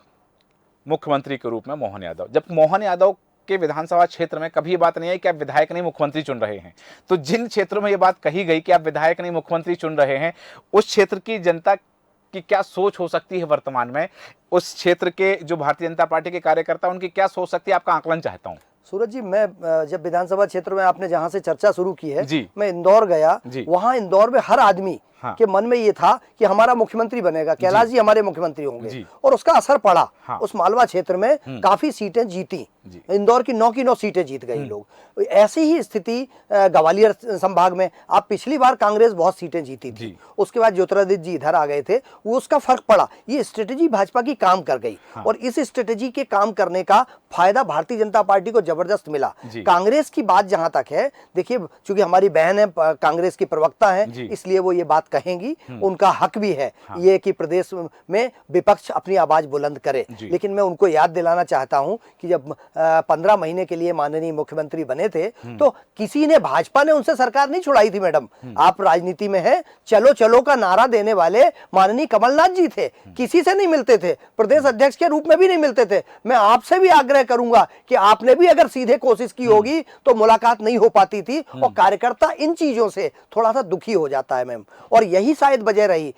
मुख्यमंत्री के रूप में मोहन यादव, जब मोहन यादव के विधानसभा क्षेत्र में कभी ये बात नहीं है कि आप विधायक नहीं मुख्यमंत्री चुन रहे हैं, तो जिन क्षेत्रों में ये बात कही गई कि आप विधायक नहीं मुख्यमंत्री चुन रहे हैं, उस क्षेत्र की जनता की क्या सोच हो सकती है वर्तमान में? उस क्षेत्र के जो भारतीय जनता पार्टी के कार्यकर्ता उनकी क्या सोच सकती है, आपका आकलन चाहता हूं। सूरज जी, मैं जब विधानसभा क्षेत्र में आपने जहां से चर्चा शुरू की है, मैं इंदौर गया, वहां इंदौर में हर आदमी के मन में ये था कि हमारा मुख्यमंत्री बनेगा, कैलाश जी हमारे मुख्यमंत्री होंगे, और उसका असर पड़ा। उस मालवा क्षेत्र में काफी सीटें जीती, इंदौर की 9 सीटें जीत गए लोग। ऐसी ही स्थिति ग्वालियर संभाग में, आप पिछली बार कांग्रेस बहुत सीटें जीती थी, उसके बाद ज्योतिरादित्य जी इधर आ गए थे, वो उसका फर्क पड़ा। ये स्ट्रेटेजी भाजपा की काम कर गई और इस स्ट्रेटेजी के काम करने का फायदा भारतीय जनता पार्टी को जबरदस्त मिला। कांग्रेस की बात जहां तक है, देखिए चूंकि हमारी बहन है, कांग्रेस की प्रवक्ता है, इसलिए वो ये बात कहेंगी, उनका हक भी है ये कि प्रदेश में विपक्ष अपनी आवाज बुलंद करे। लेकिन मैं उनको याद दिलाना चाहता हूं कि जब 15 महीने के लिए माननीय मुख्यमंत्री बने थे तो किसी ने, भाजपा ने उनसे सरकार नहीं छुड़ाई थी। मैडम, आप राजनीति में हैं, चलो चलो का नारा देने वाले माननीय कमलनाथ जी थे, किसी से नहीं मिलते थे, प्रदेश अध्यक्ष के रूप में भी नहीं मिलते थे। मैं आपसे भी आग्रह करूंगा कि आपने भी अगर सीधे कोशिश की होगी तो मुलाकात नहीं हो पाती थी, और कार्यकर्ता इन चीजों से थोड़ा सा दुखी हो जाता है मैम, और यही शायद वजह रही।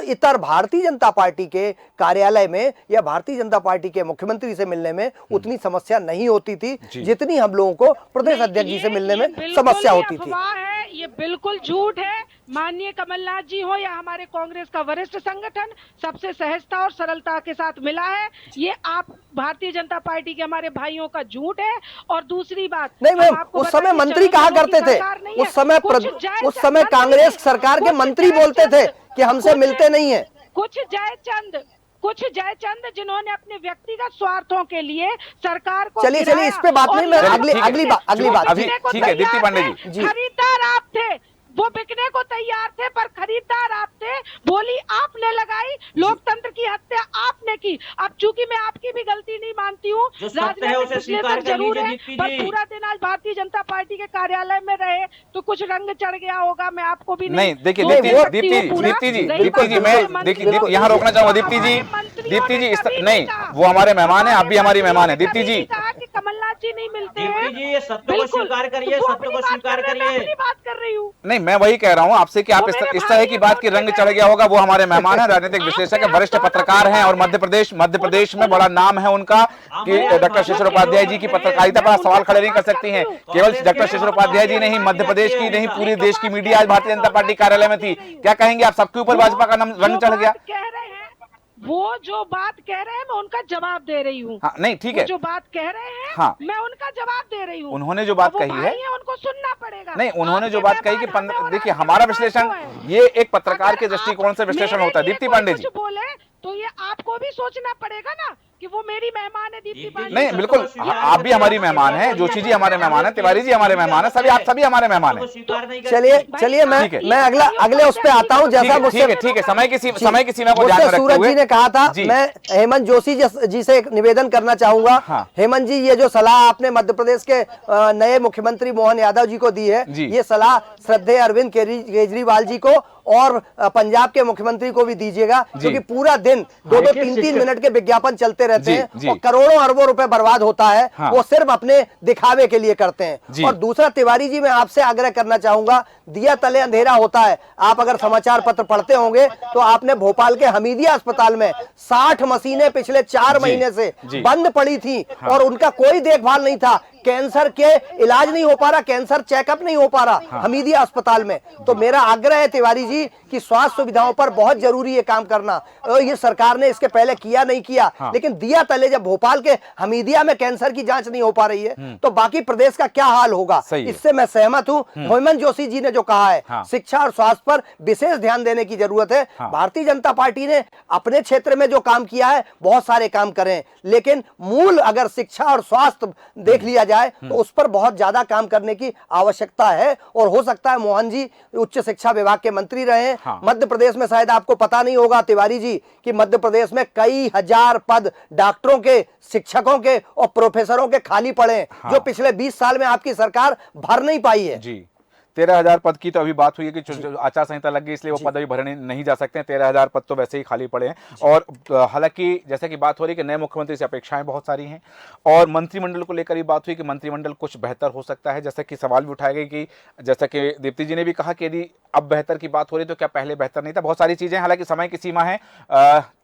इतर भारतीय जनता पार्टी के कार्यालय में या भारतीय जनता पार्टी के मुख्यमंत्री से मिलने में उतनी समस्या नहीं होती थी जितनी हम लोगों को प्रदेश अध्यक्ष जी से मिलने में समस्या होती थी। ये बिल्कुल झूठ है। माननीय कमलनाथ जी हो या हमारे कांग्रेस का वरिष्ठ संगठन सबसे सहजता और सरलता के साथ मिला है। ये आप भारतीय जनता पार्टी के हमारे भाइयों का झूठ है। और दूसरी बात, नहीं मैम, उस समय मंत्री कहा करते थे, उस समय कांग्रेस सरकार के मंत्री बोलते थे कि हमसे मिलते नहीं है। कुछ जयचंद जिन्होंने अपने व्यक्तिगत स्वार्थों के लिए सरकार को चलिए इस पे बात नहीं, मैं अगली बात अभी ठीक है। दीप्ति पांडे जी, खरीदार आप थे, वो बिकने को तैयार थे पर खरीदार आप थे। बोली आपने लगाई, लोकतंत्र की हत्या आपने की। अब चूंकि मैं आपकी भी गलती नहीं मानती हूँ, राजनीतिक विश्लेषक जरूर है, पर पूरा दिन आज भारतीय जनता पार्टी के कार्यालय में रहे तो कुछ रंग चढ़ गया होगा। मैं आपको भी नहीं देखिए दीप्ति जी मैं देखिए यहाँ रोकना चाहूंगा। दीप्ति जी नहीं, वो हमारे मेहमान है, आप भी हमारी मेहमान है। दीप्ति जी, कमलनाथ जी नहीं मिलते हैं। जी ये सत्य को स्वीकार करिए, सत्य को स्वीकार करिए। बात कर रही हूँ, नहीं मैं वही कह रहा हूँ आपसे कि आप इस तरह की बात की रंग चढ़ गया होगा। वो हमारे मेहमान हैं, राजनीतिक विश्लेषक है, वरिष्ठ पत्रकार हैं और मध्य प्रदेश में बड़ा नाम है उनका कि डॉक्टर शिशिर उपाध्याय जी की पत्रकारिता पर सवाल खड़े नहीं कर सकती हैं। केवल डॉक्टर शिशिर उपाध्याय जी नहीं, मध्य प्रदेश की नहीं, पूरे देश की मीडिया आज भारतीय जनता पार्टी कार्यालय में थी। क्या कहेंगे आप, सबके ऊपर भाजपा का नाम रंग चढ़ गया? वो जो बात कह रहे हैं मैं उनका जवाब दे रही हूँ। हाँ, नहीं ठीक है, जो बात कह रहे हैं हाँ, मैं उनका जवाब दे रही हूँ। उन्होंने जो बात कही है उनको सुनना पड़ेगा। नहीं, उन्होंने जो बात कही कि देखिए हमारा विश्लेषण, ये एक पत्रकार के दृष्टिकोण से विश्लेषण होता है। दीप्ति पांडे जी बोले तो ये आपको भी सोचना पड़ेगा ना कि वो मेरी मेहमान है। दीप्ति पांडे नहीं, बिल्कुल आप भी हमारी मेहमान हैं, जोशी जी हमारे मेहमान हैं, तिवारी जी हमारे मेहमान हैं, सभी आप सभी हमारे मेहमान हैं। चलिए मैं अगले उस पे आता हूँ। जैसा ठीक है, समय की सीमा को ध्यान में रखते हुए सूरज जी ने कहा था, मैं हेमंत जोशी जी से एक निवेदन करना चाहूंगा। हेमंत जी, ये जो सलाह आपने मध्य प्रदेश के नए मुख्यमंत्री मोहन यादव जी को दी है, ये सलाह श्रद्धेय अरविंद केजरीवाल जी को और पंजाब के मुख्यमंत्री को भी दीजिएगा, क्योंकि पूरा दिन 2-2, 3-3 मिनट के विज्ञापन चलते रहते हैं और करोड़ों अरबों रुपए बर्बाद होता है। वो सिर्फ अपने दिखावे के लिए करते हैं। और दूसरा, तिवारी जी मैं आपसे आग्रह करना चाहूंगा, दिया तले अंधेरा होता है। आप अगर समाचार पत्र पढ़ते होंगे तो आपने भोपाल के हमीदिया अस्पताल में 60 मशीनें पिछले 4 महीने से बंद पड़ी थी और उनका कोई देखभाल नहीं था। कैंसर के इलाज नहीं हो पा रहा, कैंसर चेकअप नहीं हो पा रहा हमीदिया अस्पताल में। तो मेरा आग्रह है तिवारी जी कि स्वास्थ्य सुविधाओं पर बहुत जरूरी है काम करना। ये सरकार ने इसके पहले किया नहीं किया, लेकिन दिया तले जब भोपाल के हमीदिया में कैंसर की जांच नहीं हो पा रही है तो बाकी प्रदेश का क्या हाल होगा। इससे मैं सहमत हूं। हेमंत जोशी जी ने जो कहा है, शिक्षा और स्वास्थ्य पर विशेष ध्यान देने की जरूरत है। भारतीय जनता पार्टी ने अपने क्षेत्र में जो काम किया है, बहुत सारे काम करे, लेकिन मूल अगर शिक्षा और स्वास्थ्य देख लिया जाए तो उस पर बहुत ज्यादा काम करने की आवश्यकता है। और हो सकता है मोहन जी उच्च शिक्षा विभाग के मंत्री रहे। मध्य प्रदेश में शायद आपको पता नहीं होगा तिवारी जी कि मध्य प्रदेश में कई हजार पद डॉक्टरों के, शिक्षकों के और प्रोफेसरों के खाली पड़े, जो पिछले 20 साल में आपकी सरकार भर नहीं पाई है। जी 13,000 पद की तो अभी बात हुई है कि आचार संहिता लग गई, इसलिए वो पद अभी भरे नहीं जा सकते हैं। 13,000 पद तो वैसे ही खाली पड़े हैं। और हालांकि जैसे कि बात हो रही है कि नए मुख्यमंत्री से अपेक्षाएं बहुत सारी हैं और मंत्रिमंडल को लेकर ही बात हुई कि मंत्रिमंडल कुछ बेहतर हो सकता है। जैसा कि सवाल भी उठाए गए कि जैसा कि दीप्ति जी ने भी कहा कि यदि अब बेहतर की बात हो रही तो क्या पहले बेहतर नहीं था। बहुत सारी चीजें, हालांकि समय की सीमा है,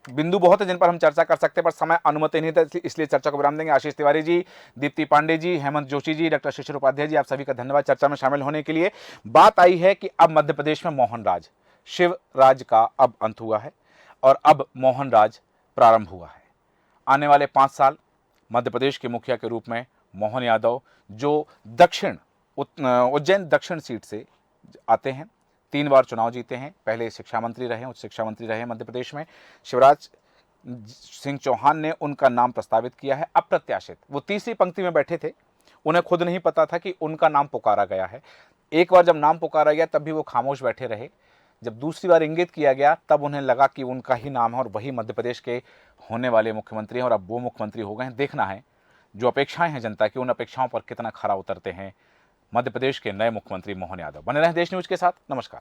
बिंदु बहुत है जिन पर हम चर्चा कर सकते हैं, पर समय अनुमति नहीं था, इसलिए चर्चा को विराम देंगे। आशीष तिवारी जी, दीप्ति पांडे जी, हेमंत जोशी जी, डॉक्टर शिशिर उपाध्याय जी, आप सभी का धन्यवाद चर्चा में शामिल होने के लिए। बात आई है कि अब मध्य प्रदेश में मोहन राज, शिवराज का अब अंत हुआ है और अब मोहन राज प्रारंभ हुआ है। आने वाले 5 साल मध्य प्रदेश के मुखिया के रूप में मोहन यादव, जो उज्जैन दक्षिण सीट से आते हैं, 3 बार चुनाव जीते हैं, पहले शिक्षा मंत्री रहे, उच्च शिक्षा मंत्री रहे मध्य प्रदेश में। शिवराज सिंह चौहान ने उनका नाम प्रस्तावित किया है अप्रत्याशित। वो तीसरी पंक्ति में बैठे थे, उन्हें खुद नहीं पता था कि उनका नाम पुकारा गया है। एक बार जब नाम पुकारा गया तब भी वो खामोश बैठे रहे। जब दूसरी बार इंगित किया गया तब उन्हें लगा कि उनका ही नाम है और वही मध्य प्रदेश के होने वाले मुख्यमंत्री हैं और अब वो मुख्यमंत्री हो गए हैं। देखना है जो अपेक्षाएं हैं जनता की, उन अपेक्षाओं पर कितना खरा उतरते हैं मध्य प्रदेश के नए मुख्यमंत्री मोहन यादव। बने रहें देश न्यूज के साथ। नमस्कार।